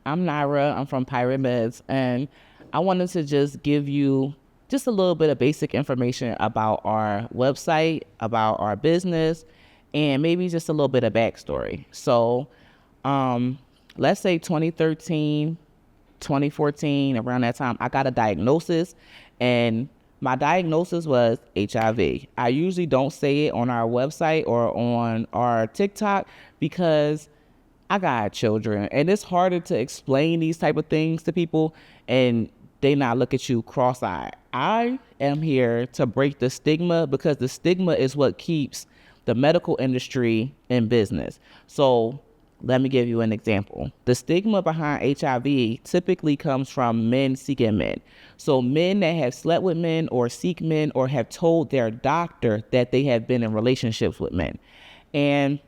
I'm Naira. I'm from Pirate Meds, and I wanted to just give you just a little bit of basic information about our website, about our business, and maybe just a little bit of backstory. So, um, let's say 2013, 2014, around that time, I got a diagnosis, and my diagnosis was HIV. I usually don't say it on our website or on our TikTok because I got children, and it's harder to explain these type of things to people, and they not look at you cross-eyed. I am here to break the stigma because the stigma is what keeps the medical industry in business. So let me give you an example. The stigma behind HIV typically comes from men seeking men. So men that have slept with men or seek men or have told their doctor that they have been in relationships with men. And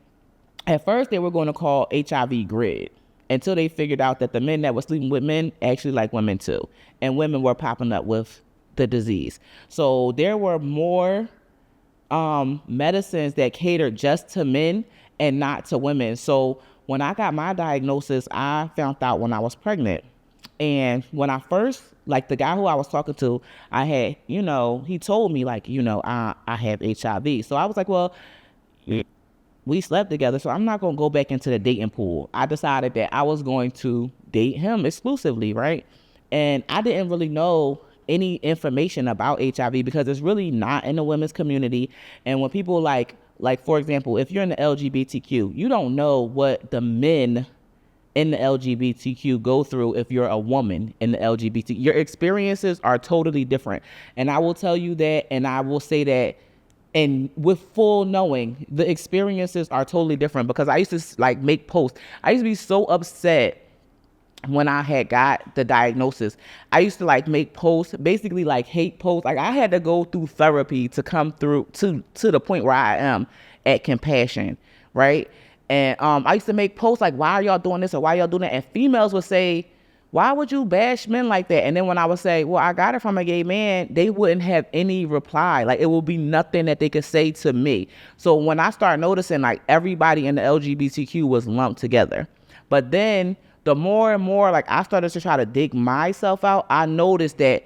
at first, they were going to call HIV grid until they figured out that the men that were sleeping with men actually like women too. And women were popping up with the disease. So there were more medicines that catered just to men and not to women. So when I got my diagnosis, I found out when I was pregnant. And when I first, like the guy who I was talking to, I had, he told me like, I have HIV. So I was like, well, we slept together, so I'm not going to go back into the dating pool. I decided that I was going to date him exclusively, right? And I didn't really know any information about HIV because it's really not in the women's community. And when people like for example, if you're in the LGBTQ, you don't know what the men in the LGBTQ go through if you're a woman in the LGBT. Your experiences are totally different. And I will tell you that, and I will say that, and with full knowing, the experiences are totally different because I used to make posts. I used to be so upset when I had got the diagnosis. I used to make posts, basically hate posts. Like I had to go through therapy to come through to the point where I am at compassion, right? And I used to make posts like, why are y'all doing this or why y'all doing that? And females would say, why would you bash men like that? And then when I would say, well, I got it from a gay man, they wouldn't have any reply. Like it would be nothing that they could say to me. So when I started noticing everybody in the LGBTQ was lumped together, but then the more and more I started to try to dig myself out, I noticed that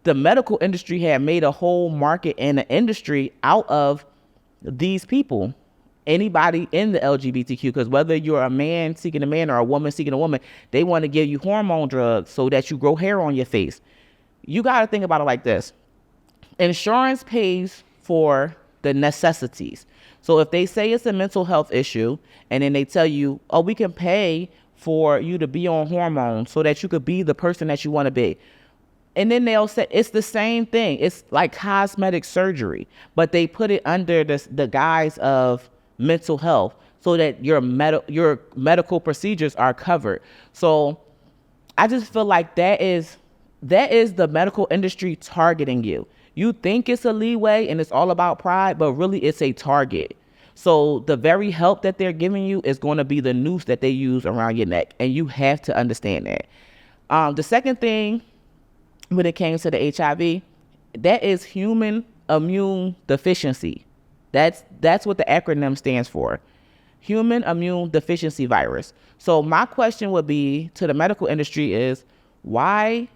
the medical industry had made a whole market and an industry out of these people. Anybody in the LGBTQ, because whether you're a man seeking a man or a woman seeking a woman, they want to give you hormone drugs so that you grow hair on your face. You got to think about it like this. Insurance pays for the necessities. So if they say it's a mental health issue and then they tell you, oh, we can pay for you to be on hormones so that you could be the person that you want to be. And then they'll say it's the same thing. It's like cosmetic surgery, but they put it under the guise of mental health so that your medical procedures are covered. So I just feel like that is the medical industry targeting you. You think it's a leeway and it's all about pride, but really it's a target. So the very help that they're giving you is going to be the noose that they use around your neck. And you have to understand that. The second thing when it came to the HIV, that is human immune deficiency. That's what the acronym stands for. Human immune deficiency virus. So my question would be to the medical industry is why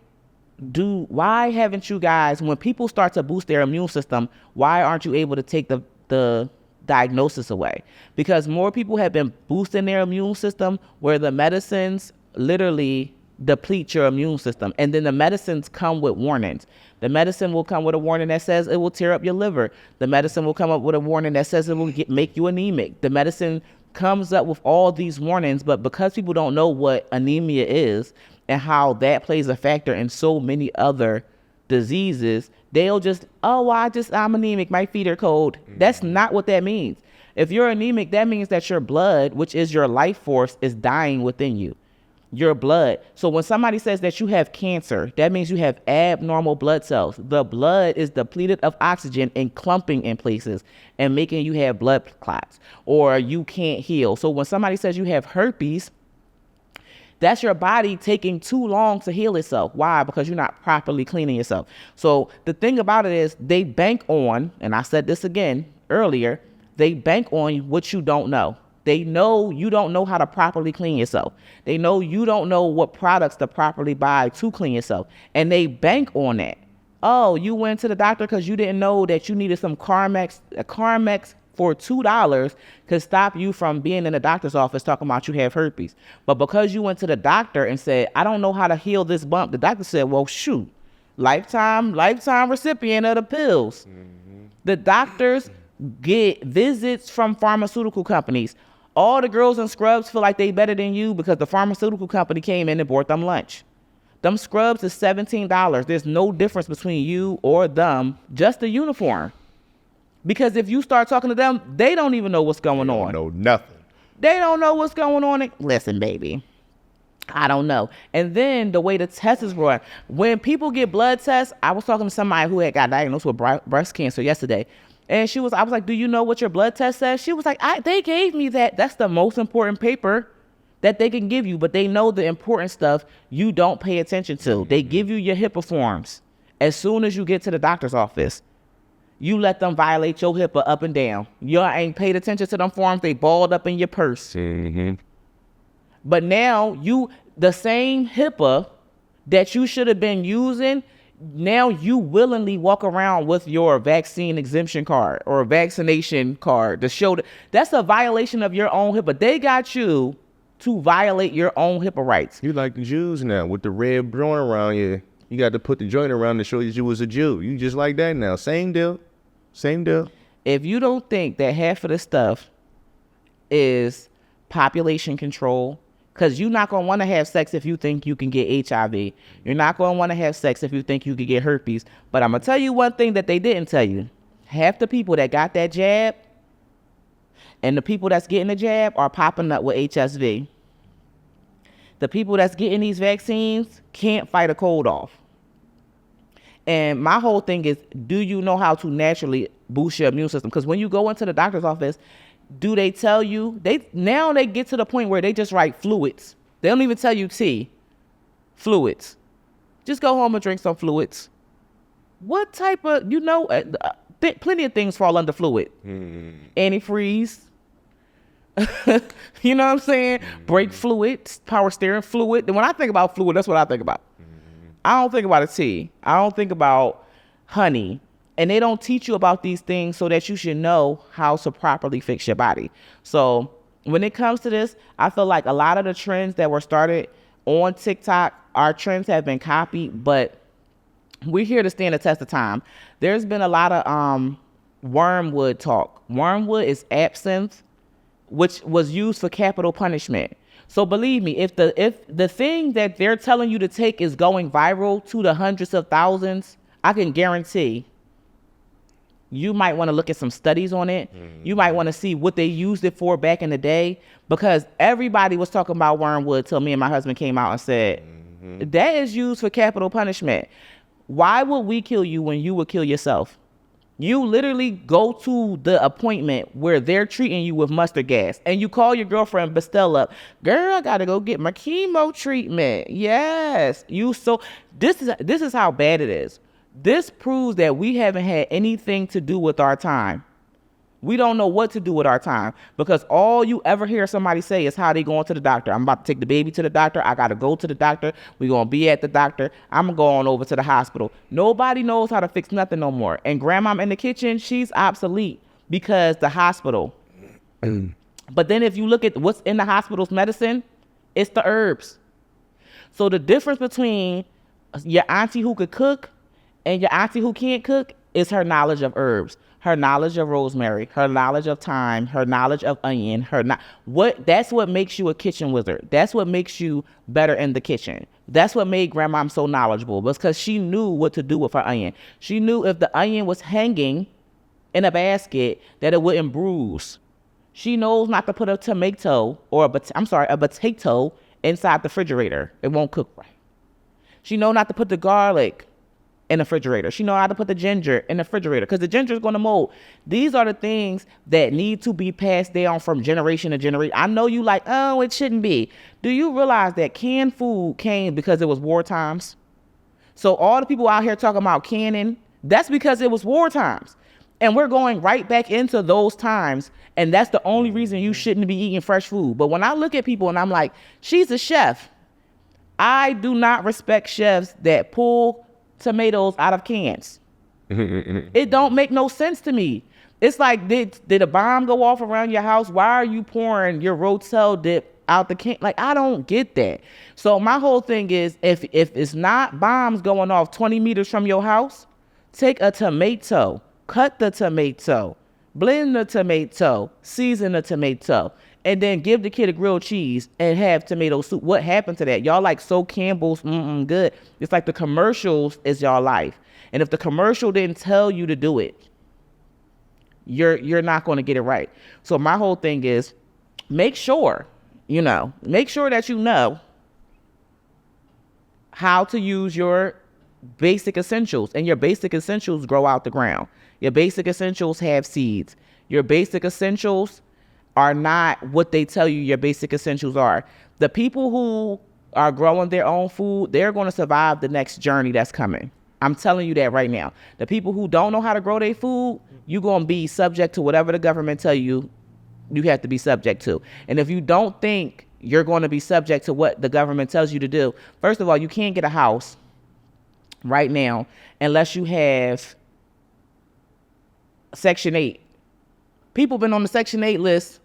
haven't you guys, when people start to boost their immune system, why aren't you able to take the diagnosis away? Because more people have been boosting their immune system where the medicines literally deplete your immune system. And then the medicines come with warnings. The medicine will come with a warning that says it will tear up your liver. The medicine will come up with a warning that says it will make you anemic. The medicine comes up with all these warnings, but because people don't know what anemia is and how that plays a factor in so many other diseases, they'll just, I'm anemic, my feet are cold. Mm-hmm. That's not what that means. If you're anemic, that means that your blood, which is your life force, is dying within you. Your blood. So when somebody says that you have cancer, that means you have abnormal blood cells. The blood is depleted of oxygen and clumping in places and making you have blood clots or you can't heal. So when somebody says you have herpes, that's your body taking too long to heal itself. Why? Because you're not properly cleaning yourself. So the thing about it is they bank on, and I said this again earlier, they bank on what you don't know. They know you don't know how to properly clean yourself. They know you don't know what products to properly buy to clean yourself. And they bank on that. Oh, you went to the doctor because you didn't know that you needed some Carmex. A Carmex for $2 could stop you from being in the doctor's office talking about you have herpes. But because you went to the doctor and said, I don't know how to heal this bump, the doctor said, well, shoot, lifetime recipient of the pills. The doctors get visits from pharmaceutical companies. All the girls in scrubs feel like they better than you because the pharmaceutical company came in and bought them lunch. Them scrubs is $17. There's no difference between you or them, just the uniform. Because if you start talking to them, they don't even know what's going on. They don't know nothing. They don't know what's going on. Listen, baby, I don't know. And then the way the test is run, when people get blood tests, I was talking to somebody who had got diagnosed with breast cancer yesterday. And I was like, do you know what your blood test says? She was like, they gave me that. That's the most important paper that they can give you. But they know the important stuff you don't pay attention to. They give you your HIPAA forms. As soon as you get to the doctor's office, you let them violate your HIPAA up and down. You ain't paid attention to them forms. They balled up in your purse. But now the same HIPAA that you should have been using, now you willingly walk around with your vaccine exemption card or vaccination card to show that's a violation of your own HIPAA. They got you to violate your own HIPAA rights. You like the Jews now with the red joint around you. You got to put the joint around to show you was a Jew. You just like that now. Same deal. Same deal. If you don't think that half of this stuff is population control, because you're not going to want to have sex if you think you can get HIV. You're not going to want to have sex if you think you can get herpes. But I'm going to tell you one thing that they didn't tell you. Half the people that got that jab and the people that's getting the jab are popping up with HSV. The people that's getting these vaccines can't fight a cold off. And my whole thing is, do you know how to naturally boost your immune system? Because when you go into the doctor's office, do they tell you? Now they get to the point where they just write fluids. They don't even tell you tea. Fluids. Just go home and drink some fluids. What type of, plenty of things fall under fluid. Antifreeze. You know what I'm saying? Brake fluid, power steering fluid. And when I think about fluid, that's what I think about. I don't think about a tea. I don't think about honey. And they don't teach you about these things so that you should know how to properly fix your body. So when it comes to this, I feel like a lot of the trends that were started on TikTok, our trends have been copied, but we're here to stand the test of time. There's been a lot of wormwood talk. Wormwood is absinthe, which was used for capital punishment. So believe me, if the thing that they're telling you to take is going viral to the hundreds of thousands, I can guarantee you might want to look at some studies on it. You might want to see what they used it for back in the day, because everybody was talking about wormwood till me and my husband came out and said, that is used for capital punishment. Why would we kill you when you would kill yourself? You literally go to the appointment where they're treating you with mustard gas, and you call your girlfriend Bestelle up. Girl, I gotta go get my chemo treatment. Yes. This is how bad it is. This proves that we haven't had anything to do with our time. We don't know what to do with our time, because all you ever hear somebody say is how they going to the doctor. I'm about to take the baby to the doctor. I got to go to the doctor. We're going to be at the doctor. I'm going to go on over to the hospital. Nobody knows how to fix nothing no more. And grandma in the kitchen, she's obsolete because the hospital. But then if you look at what's in the hospital's medicine, it's the herbs. So the difference between your auntie who could cook and your auntie who can't cook is her knowledge of herbs. Her knowledge of rosemary, her knowledge of thyme, her knowledge of onion, that's what makes you a kitchen wizard. That's what makes you better in the kitchen. That's what made grandma so knowledgeable, because she knew what to do with her onion. She knew if the onion was hanging in a basket that it wouldn't bruise. She knows not to put a tomato or a potato inside the refrigerator. It won't cook right. She knows not to put the garlic in the refrigerator. She know how to put the ginger in the refrigerator, because the ginger is going to mold. These are the things that need to be passed down from generation to generation. I know you like, oh, it shouldn't be. Do you realize that canned food came because it was war times? So all the people out here talking about canning, that's because it was war times. And we're going right back into those times. And that's the only reason you shouldn't be eating fresh food. But when I look at people and I'm like, she's a chef. I do not respect chefs that pull tomatoes out of cans. It don't make no sense to me. It's like, did a bomb go off around your house? Why are you pouring your Rotel dip out the can? Like, I don't get that. So my whole thing is, if it's not bombs going off 20 meters from your house, take a tomato, cut the tomato, blend the tomato, season the tomato, and then give the kid a grilled cheese and have tomato soup. What happened to that? Y'all like So Campbell's, good. It's like the commercials is y'all life. And if the commercial didn't tell you to do it, you're not going to get it right. So my whole thing is, make sure that you know how to use your basic essentials, and your basic essentials grow out the ground. Your basic essentials have seeds. Your basic essentials are not what they tell you your basic essentials are. The people who are growing their own food, they're going to survive the next journey that's coming. I'm telling you that right now. The people who don't know how to grow their food, you're going to be subject to whatever the government tell you have to be subject to. And if you don't think you're going to be subject to what the government tells you to do, first of all, you can't get a house right now unless you have Section 8. People been on the Section 8 list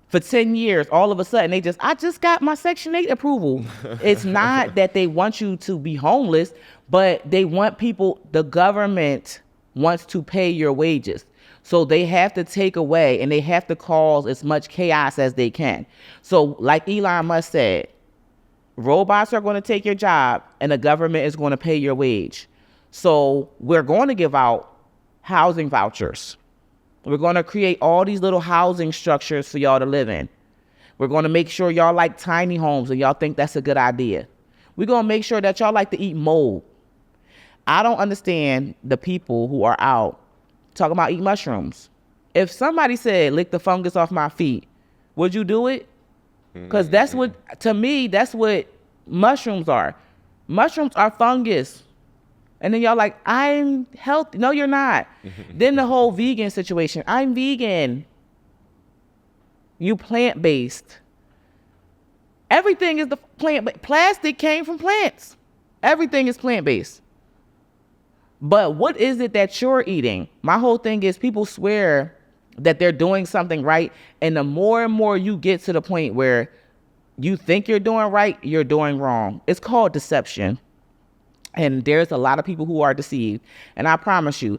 for 10 years. All of a sudden, I just got my Section 8 approval. It's not that they want you to be homeless, but they want the government wants to pay your wages. So they have to take away and they have to cause as much chaos as they can. So like Elon Musk said, robots are going to take your job and the government is going to pay your wage. So we're going to give out housing vouchers. We're going to create all these little housing structures for y'all to live in. We're going to make sure y'all like tiny homes and y'all think that's a good idea. We're going to make sure that y'all like to eat mold. I don't understand the people who are out talking about eat mushrooms. If somebody said, lick the fungus off my feet, would you do it? Because to me, that's what mushrooms are. Mushrooms are fungus. And then y'all like, I'm healthy. No, you're not. Then the whole vegan situation. I'm vegan. You plant-based. Everything is the plant. Plastic came from plants. Everything is plant-based. But what is it that you're eating? My whole thing is people swear that they're doing something right. And the more and more you get to the point where you think you're doing right, you're doing wrong. It's called deception. And there's a lot of people who are deceived. And I promise you,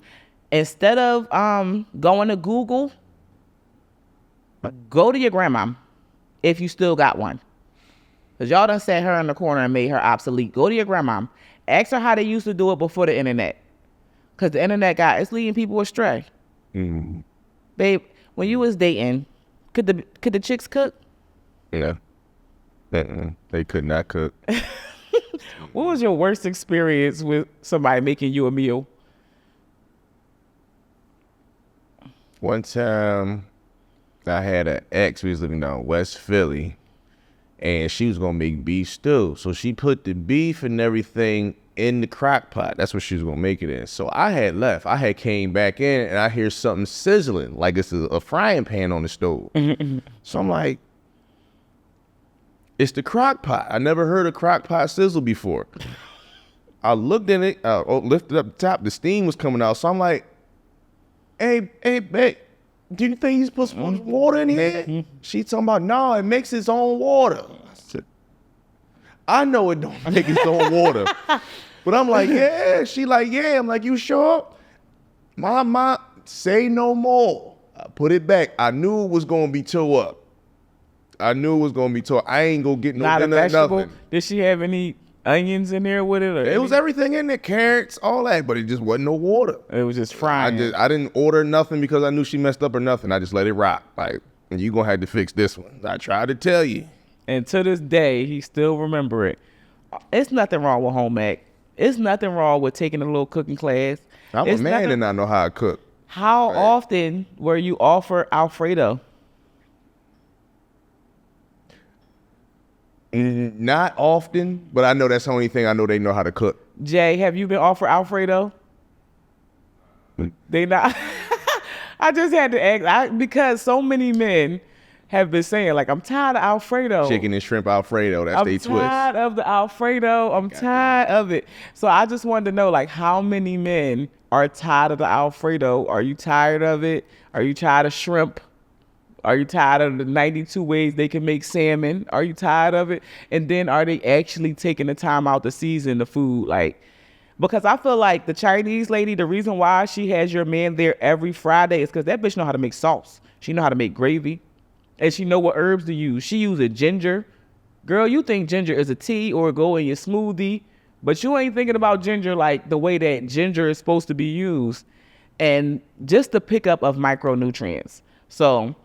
instead of going to Google, go to your grandma if you still got one. Because y'all done sat her in the corner and made her obsolete. Go to your grandma. Ask her how they used to do it before the internet. Because the internet it's leading people astray. Mm. Babe, when you was dating, could the chicks cook? Yeah. They could not cook. What was your worst experience with somebody making you a meal? One time, I had an ex. We was living down West Philly, and she was gonna make beef stew. So she put the beef and everything in the crock pot. That's what she was gonna make it in. So I had left. I had came back in, and I hear something sizzling, like it's a frying pan on the stove. So I'm like, it's the crock pot. I never heard a crock pot sizzle before. I looked in it, lifted up the top, the steam was coming out. So I'm like, hey, babe, do you think you're supposed to put water in here? She talking about, no, it makes its own water. I said, I know it don't make its own water. But I'm like, yeah. She like, yeah. I'm like, you sure? Mom, say no more. I put it back. I knew it was going to be tore up. I ain't gonna get no Not a dinner, vegetable? nothing. Did she have any onions in there with it? Or It was everything in there, carrots, all that, but it just wasn't no water. It was just frying. I didn't order nothing because I knew she messed up or nothing. I just let it rock. Like, and you gonna have to fix this one. I tried to tell you. And to this day, he still remember it. It's nothing wrong with home ec. It's nothing wrong with taking a little cooking class. I'm a man and I know how to cook. How often were you offered Alfredo? Not often, but I know that's the only thing I know they know how to cook. Jay, have you been offered Alfredo? They not. I just had to ask because so many men have been saying, like, I'm tired of Alfredo. Chicken and shrimp Alfredo. That's I'm they twist. tired of the Alfredo. I'm tired of it. So I just wanted to know, like, how many men are tired of the Alfredo? Are you tired of it? Are you tired of shrimp? Are you tired of the 92 ways they can make salmon? Are you tired of it? And then are they actually taking the time out to season the food? Like, because I feel like the Chinese lady, the reason why she has your man there every Friday is because that bitch know how to make sauce. She know how to make gravy. And she know what herbs to use. She uses ginger. Girl, you think ginger is a tea or go in your smoothie, but you ain't thinking about ginger like the way that ginger is supposed to be used. And just the pickup of micronutrients. So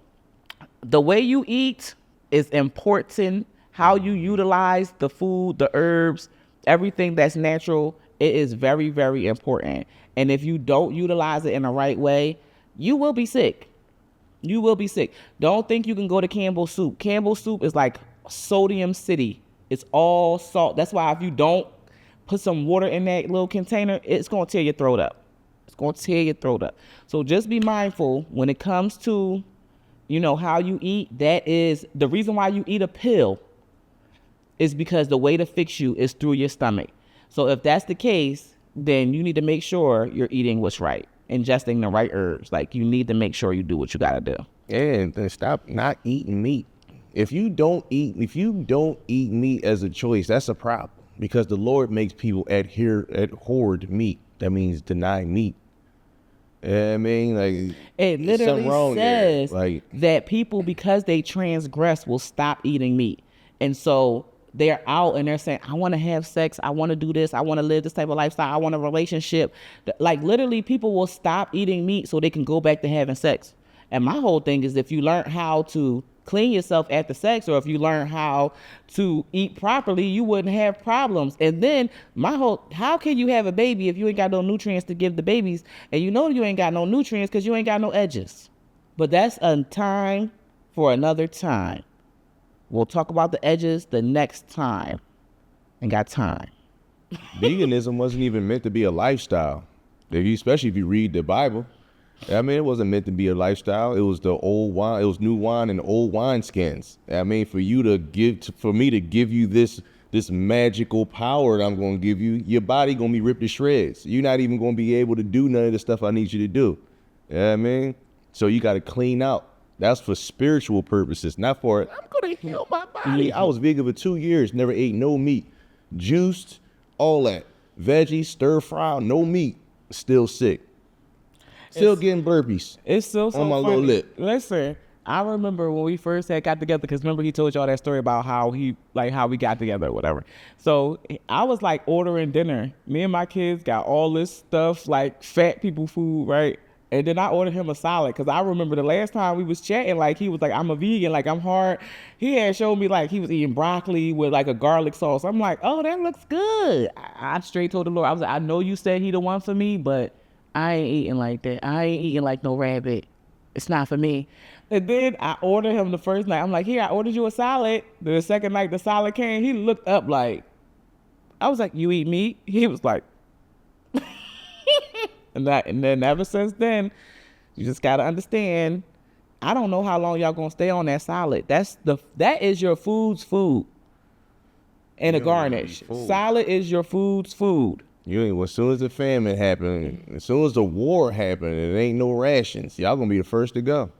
the way you eat is important. How you utilize the food, the herbs, everything that's natural, it is very, very important. And if you don't utilize it in the right way, you will be sick. You will be sick. Don't think you can go to Campbell's soup. Campbell's soup is like sodium city. It's all salt. That's why if you don't put some water in that little container, it's going to tear your throat up. It's going to tear your throat up. So just be mindful when it comes to, you know, how you eat. That is the reason why you eat a pill is because the way to fix you is through your stomach. So if that's the case, then you need to make sure you're eating what's right, ingesting the right herbs. Like, you need to make sure you do what you got to do. And then stop not eating meat. If you don't eat meat as a choice, that's a problem, because the Lord makes people abhor meat. That means deny meat. Yeah, I mean, like, it literally says like, that people, because they transgress, will stop eating meat. And so they're out and they're saying, I want to have sex. I want to do this. I want to live this type of lifestyle. I want a relationship. Like, literally, people will stop eating meat so they can go back to having sex. And my whole thing is, if you learn how to clean yourself after sex, or if you learn how to eat properly, you wouldn't have problems. And then how can you have a baby if you ain't got no nutrients to give the babies? And you know you ain't got no nutrients because you ain't got no edges. But that's a time for another time. We'll talk about the edges the next time. Ain't got time. Veganism wasn't even meant to be a lifestyle. Especially if you read the Bible. I mean, it wasn't meant to be a lifestyle. It was the old wine. It was new wine and old wine skins. I mean, for me to give you this magical power that I'm going to give you, your body going to be ripped to shreds. You're not even going to be able to do none of the stuff I need you to do. You know what I mean? So you got to clean out. That's for spiritual purposes, not for, I'm going to heal my body. I was vegan for 2 years, never ate no meat. Juiced, all that. Veggies, stir fry, no meat. Still sick. Still getting burpees. It's still so on my funny. little lip. Listen, I remember when we first got together, because remember he told y'all that story about how we got together or whatever. So I was like ordering dinner. Me and my kids got all this stuff, like fat people food, right? And then I ordered him a salad, because I remember the last time we was chatting, like, he was like, I'm a vegan, like, I'm hard. He had showed me, like, he was eating broccoli with, like, a garlic sauce. I'm like, oh, that looks good. I straight told the Lord, I was like, I know you said he the one for me, but I ain't eating like that. I ain't eating like no rabbit. It's not for me. And then I ordered him the first night. I'm like, here, I ordered you a salad. The second night the salad came, he looked up like, I was like, you eat meat? He was like, and then ever since then, you just got to understand, I don't know how long y'all going to stay on that salad. That is your food's food. And a garnish. Salad is your food's food. As soon as the famine happened, as soon as the war happened, it ain't no rations. Y'all gonna be the first to go.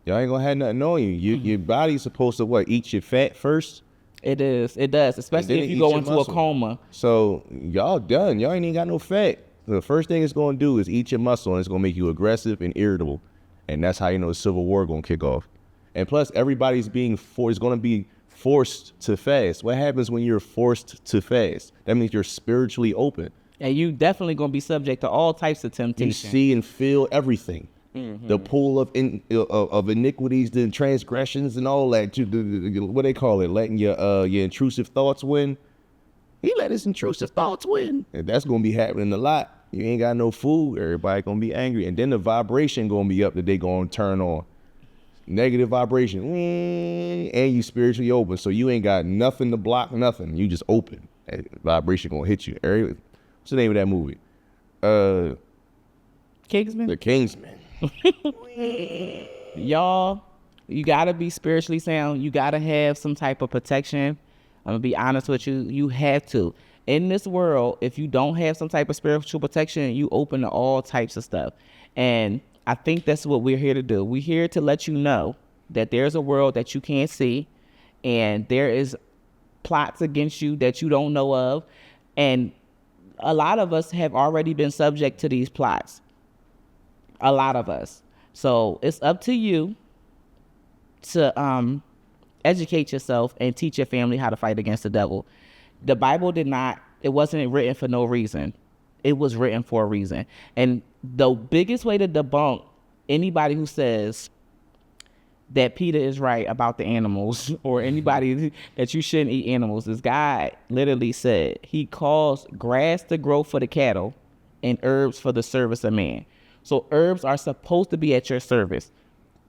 Y'all ain't gonna have nothing on you. Your body's supposed to eat your fat first. It is. It does, especially if you go into a coma. So y'all done. Y'all ain't even got no fat. The first thing it's gonna do is eat your muscle, and it's gonna make you aggressive and irritable. And that's how you know the Civil War gonna kick off. And plus, everybody's gonna be forced to fast. What happens when you're forced to fast? That means you're spiritually open. And you definitely gonna be subject to all types of temptation. You see and feel everything. Mm-hmm. The pool of iniquities, the transgressions, and all that. What they call it? Letting your intrusive thoughts win. He let his intrusive thoughts win, and that's gonna be happening a lot. You ain't got no food. Everybody gonna be angry, and then the vibration gonna be up that they gonna turn on. Negative vibration, and you spiritually open, so you ain't got nothing to block nothing. You just open. That vibration gonna hit you. What's the name of that movie? Kingsman. The Kingsman. Y'all, you gotta be spiritually sound. You gotta have some type of protection. I'm gonna be honest with you. You have to. In this world, if you don't have some type of spiritual protection, you open to all types of stuff. And I think that's what we're here to do. We're here to let you know that there's a world that you can't see, and there is plots against you that you don't know of. And a lot of us have already been subject to these plots. A lot of us. So it's up to you to educate yourself and teach your family how to fight against the devil. The Bible it wasn't written for no reason. It was written for a reason. And the biggest way to debunk anybody who says that Peter is right about the animals, or anybody that you shouldn't eat animals, is God literally said he caused grass to grow for the cattle and herbs for the service of man. So herbs are supposed to be at your service.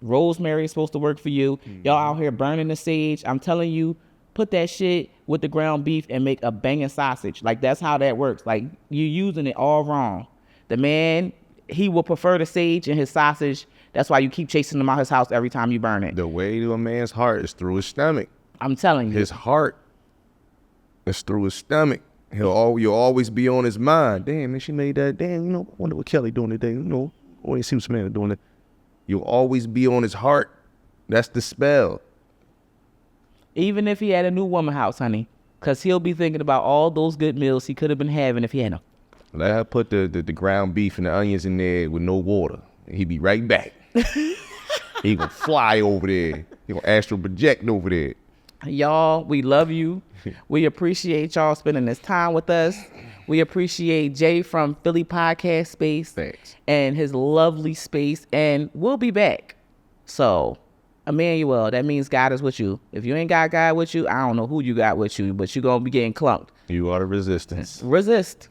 Rosemary is supposed to work for you. Y'all out here burning the sage. I'm telling you, put that shit with the ground beef and make a banging sausage. Like, that's how that works. Like, you're using it all wrong. The man, he will prefer the sage in his sausage. That's why you keep chasing him out his house every time you burn it. The way to a man's heart is through his stomach. I'm telling you. His heart is through his stomach. You'll always be on his mind. Damn, man, she made that. Damn, I wonder what Kelly doing today. Or you see what Samantha doing it. You'll always be on his heart. That's the spell. Even if he had a new woman house, honey, because he'll be thinking about all those good meals he could have been having if he had them. Let her put the ground beef and the onions in there with no water. And he'll be right back. He gonna fly over there. He gonna astral project over there. Y'all, we love you. We appreciate y'all spending this time with us. We appreciate Jay from Philly Podcast Space. Thanks. And his lovely space. And we'll be back. So, Emmanuel, that means God is with you. If you ain't got God with you, I don't know who you got with you, but you're going to be getting clunked. You are the resistance. Resist.